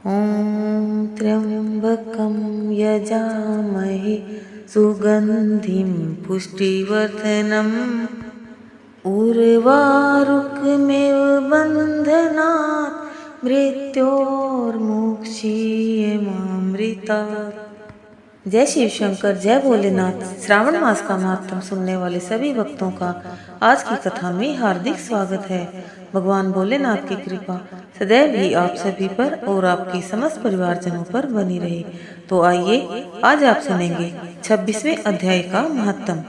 ॐ त्र्यम्बकं यजामहे सुगन्धिं पुष्टिवर्धनम् उर्वारुकमेव बन्धनात् मृत्योर्मुक्षीयमामृतात्। जय शिव शंकर, जय भोलेनाथ। श्रावण मास का महात्म सुनने वाले सभी भक्तों का आज की कथा में हार्दिक स्वागत है। भगवान भोलेनाथ की कृपा सदैव भी आप सभी पर और आपके समस्त परिवारजनों पर बनी रहे। तो आइए आज आप सुनेंगे 26वें अध्याय का महात्म।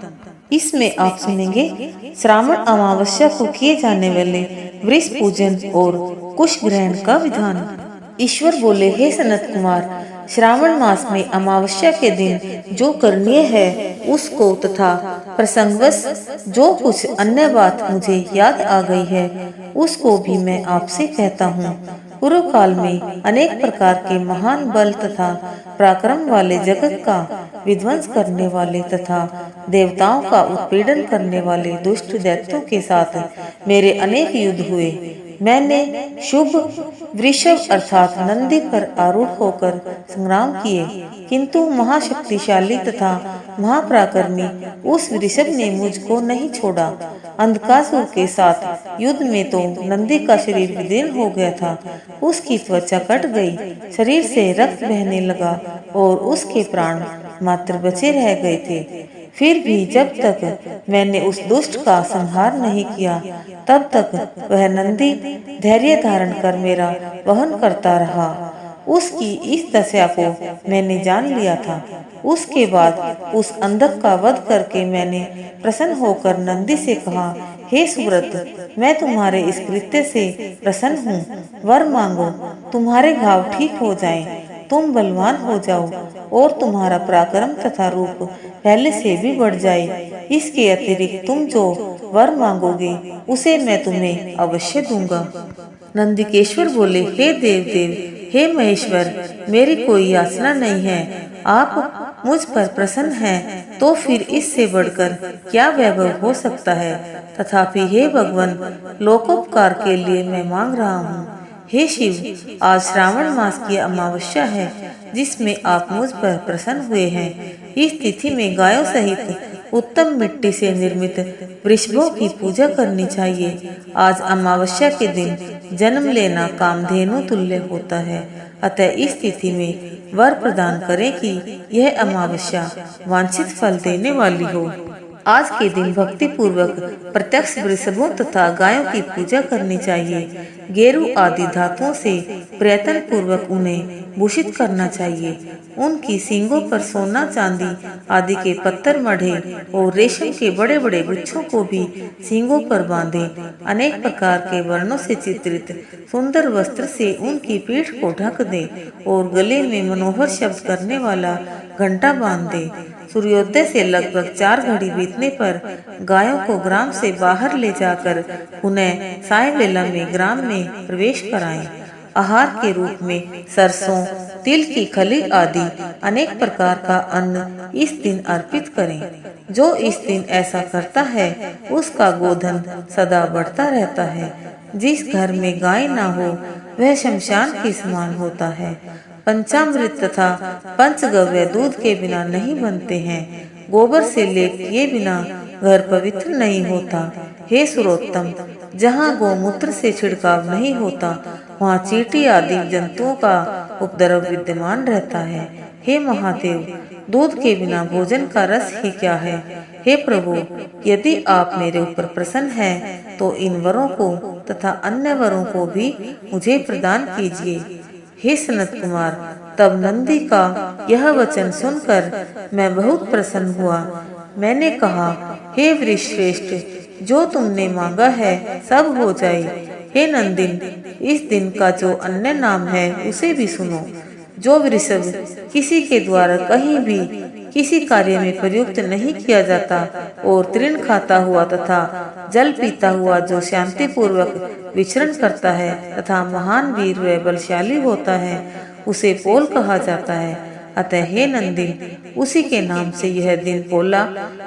इसमें आप सुनेंगे श्रावण अमावस्या को किए जाने वाले वृष पूजन और कुश ग्रहण का विधान। ईश्वर बोले, हे सनत कुमार, श्रावण मास में अमावस्या के दिन जो करनीय है उसको तथा प्रसंगवश जो कुछ अन्य बात मुझे याद आ गई है उसको भी मैं आपसे कहता हूँ। पूर्व काल में अनेक प्रकार के महान बल तथा पराक्रम वाले जगत का विध्वंस करने वाले तथा देवताओं का उत्पीड़न करने वाले दुष्ट दैत्यों के साथ मेरे अनेक युद्ध हुए। मैंने शुभ वृषभ अर्थात नंदी पर आरूढ़ होकर संग्राम किए, किंतु महाशक्तिशाली तथा महापराक्रमी उस वृषभ ने मुझको नहीं छोड़ा। अंधकासुर के साथ युद्ध में तो नंदी का शरीर विदीर्ण हो गया था, उसकी त्वचा कट गई, शरीर से रक्त बहने लगा और उसके प्राण मात्र बचे रह गए थे। फिर भी जब तक मैंने उस दुष्ट का संहार नहीं किया तब तक वह नंदी धैर्य धारण कर मेरा वहन करता रहा। उसकी इस दशा को मैंने जान लिया था। उसके बाद उस अंधक का वध करके मैंने प्रसन्न होकर नंदी से कहा, हे सुव्रत, मैं तुम्हारे इस कृत्य से प्रसन्न हूँ। वर मांगो, तुम्हारे घाव ठीक हो जाएं, तुम बलवान हो जाओ और तुम्हारा पराक्रम तथा रूप पहले से भी बढ़ जाए। इसके अतिरिक्त तुम जो वर मांगोगे उसे मैं तुम्हें अवश्य दूंगा। नंदिकेश्वर बोले, हे देव देव, हे महेश्वर, मेरी कोई याचना नहीं है। आप मुझ पर प्रसन्न हैं तो फिर इससे बढ़कर क्या वैभव हो सकता है। तथापि हे भगवान, लोकोपकार के लिए मैं मांग रहा हूँ। हे शिव, आज श्रावण मास की अमावस्या है जिसमें आप मुझ पर प्रसन्न हुए हैं। इस तिथि में गायों सहित उत्तम मिट्टी से निर्मित वृषभों की पूजा करनी चाहिए। आज अमावस्या के दिन जन्म लेना कामधेनु तुल्य होता है, अतः इस तिथि में वर प्रदान करें कि यह अमावस्या वांछित फल देने वाली हो। आज के दिन भक्ति पूर्वक प्रत्यक्ष वृषभों तथा गायों की पूजा करनी चाहिए। गेरू आदि धातुओं से प्रयत्न पूर्वक उन्हें भूषित करना चाहिए। उनकी सींगों पर सोना चांदी आदि के पत्थर मढ़े और रेशम के बड़े बड़े गुच्छों को भी सींगों पर बांधे। अनेक प्रकार के वर्णों से चित्रित सुंदर वस्त्र से उनकी पीठ को ढक दे और गले में मनोहर शब्द करने वाला घंटा बांध दे। सूर्योदय से लगभग 4 घड़ी बीतने पर गायों को ग्राम से बाहर ले जाकर उन्हें साय वेला में ग्राम में प्रवेश कराएं। आहार के रूप में सरसों, तिल की खली आदि अनेक प्रकार का अन्न इस दिन अर्पित करें। जो इस दिन ऐसा करता है उसका गोधन सदा बढ़ता रहता है। जिस घर में गाय न हो वह शमशान के समान होता है। पंचामृत तथा पंचगव्य दूध के बिना नहीं बनते हैं। गोबर से लेप किए बिना घर पवित्र नहीं होता। हे सुरोत्तम, जहाँ गोमूत्र से छिड़काव नहीं होता वहाँ चींटी आदि जंतुओं का उपद्रव विद्यमान रहता है। हे महादेव, दूध के बिना भोजन का रस ही क्या है। हे प्रभु, यदि आप मेरे ऊपर प्रसन्न हैं तो इन वरों को तथा अन्य वरों को भी मुझे प्रदान कीजिए। हे सनत कुमार, तब नंदी का यह वचन सुनकर मैं बहुत प्रसन्न हुआ। मैंने कहा, हे वृषश्रेष्ठ, जो तुमने मांगा है सब हो जाए। हे नंदिन, इस दिन का जो अन्य नाम है उसे भी सुनो। जो वृषभ किसी के द्वारा कहीं भी किसी कार्य में प्रयुक्त नहीं किया जाता और तृण खाता हुआ तथा जल पीता हुआ जो शांति पूर्वक विचरण करता है तथा महान वीर व बलशाली होता है उसे पोल कहा जाता है। अतः हे नंदिन, उसी के नाम से यह दिन पोला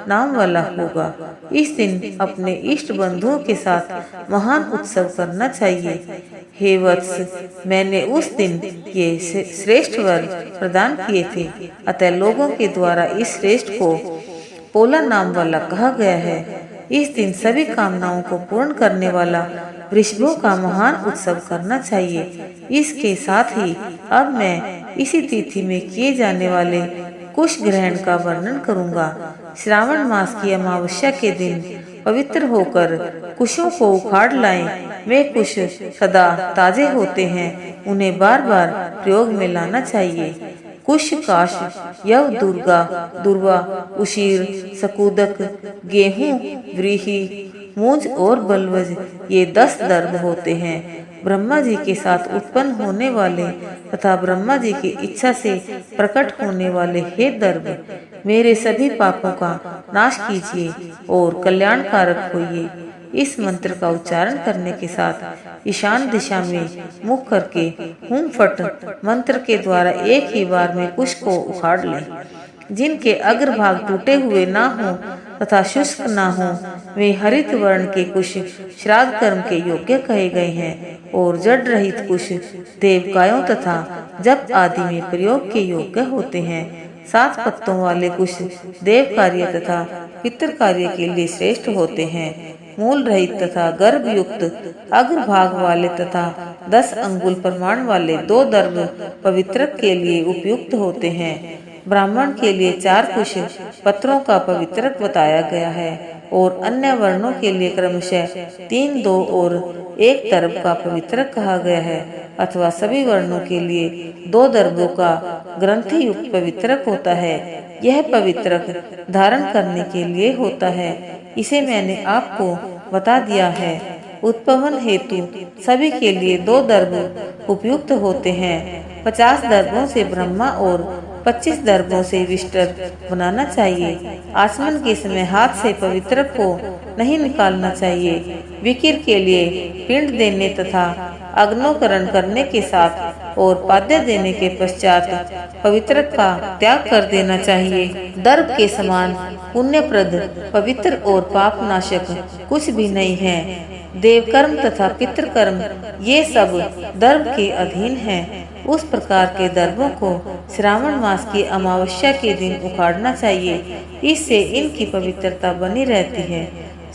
नाम वाला होगा। इस दिन अपने इष्ट बंधुओं के साथ महान उत्सव करना चाहिए। हे वत्स, मैंने उस दिन ये श्रेष्ठ वर प्रदान किए थे, अतः लोगों के द्वारा इस श्रेष्ठ को पोला नाम वाला कहा गया है। इस दिन सभी कामनाओं को पूर्ण करने वाला वृषभों का महान उत्सव करना चाहिए। इसके साथ ही अब मैं इसी तिथि में किए जाने वाले कुश ग्रहण का वर्णन करूंगा। श्रावण मास की अमावस्या के दिन पवित्र होकर कुशों को उखाड़ लाएं। वे कुश सदा ताजे होते हैं, उन्हें बार बार प्रयोग में लाना चाहिए। कुश, काश, यव, दुर्वा, उशीर, सकूदक, गेहूं, व्रीहि, मूंज और बलवज, ये 10 दर्भ होते हैं। ब्रह्मा जी के साथ उत्पन्न होने वाले तथा ब्रह्मा जी की इच्छा से प्रकट होने वाले हे दर्भ, मेरे सभी पापों का नाश कीजिए और कल्याणकारक होइए। इस मंत्र का उच्चारण करने के साथ ईशान दिशा में मुख करके हुम फट मंत्र के द्वारा एक ही बार में कुश को उखाड़ लें। जिनके अग्रभाग टूटे हुए ना हो तथा शुष्क ना हो, वे हरित वर्ण के कुश श्राद्ध कर्म के योग्य कहे गए हैं और जड़ रहित कुश देवकायों तथा जप आदि में प्रयोग के योग्य होते हैं। 7 पत्तों वाले कुश देव कार्य तथा पितृ कार्य के लिए श्रेष्ठ होते हैं। मूल रहित तथा गर्भ युक्त अग्रभाग वाले तथा 10 अंगुल प्रमाण वाले 2 दर्भ पवित्रक के लिए उपयुक्त होते हैं। ब्राह्मण के लिए 4 कुश पत्रों का पवित्रक बताया गया है और अन्य वर्णों के लिए क्रमशः 3, 2 और 1 दर्भ का पवित्रक कहा गया है, अथवा सभी वर्णों के लिए 2 दर्भों का ग्रंथि युक्त पवित्रक होता है। यह पवित्रक धारण करने के लिए होता है, इसे मैंने आपको बता दिया है। उत्पवन हेतु सभी के लिए 2 दर्भ उपयुक्त होते हैं। 50 दर्भों से ब्रह्मा और 25 दर्भों से विष्टर बनाना चाहिए। आचमन के समय हाथ से पवित्रक को नहीं निकालना चाहिए। विकिर के लिए पिंड देने तथा अग्नोकरण करने के साथ और पाद्य देने के पश्चात पवित्रक का त्याग कर देना चाहिए। दर्भ के समान पुण्यप्रद, पवित्र और पाप नाशक कुछ भी नहीं है। देवकर्म तथा पितृकर्म ये सब दर्भ के अधीन हैं। उस प्रकार के दर्भों को श्रावण मास की अमावस्या के दिन उखाड़ना चाहिए, इससे इनकी पवित्रता बनी रहती है।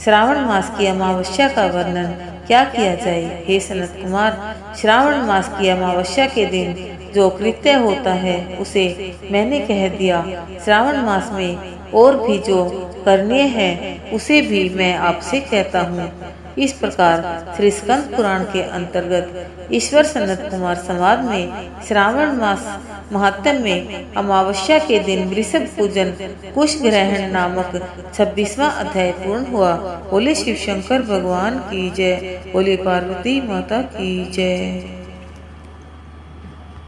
श्रावण मास की अमावस्या का वर्णन क्या किया जाए? हे सनत कुमार, श्रावण मास की अमावस्या के दिन जो कृत्य होता है उसे मैंने कह दिया। श्रावण मास में और भी जो करनीय है उसे भी मैं आपसे कहता हूँ। इस प्रकार श्री स्कंद पुराण के अंतर्गत ईश्वर सनत कुमार संवाद में श्रावण मास महात्म्य में अमावस्या के दिन वृषभ पूजन कुश ग्रहण नामक 26वां अध्याय पूर्ण हुआ। बोले शिव शंकर भगवान की जय। बोले पार्वती माता की जय।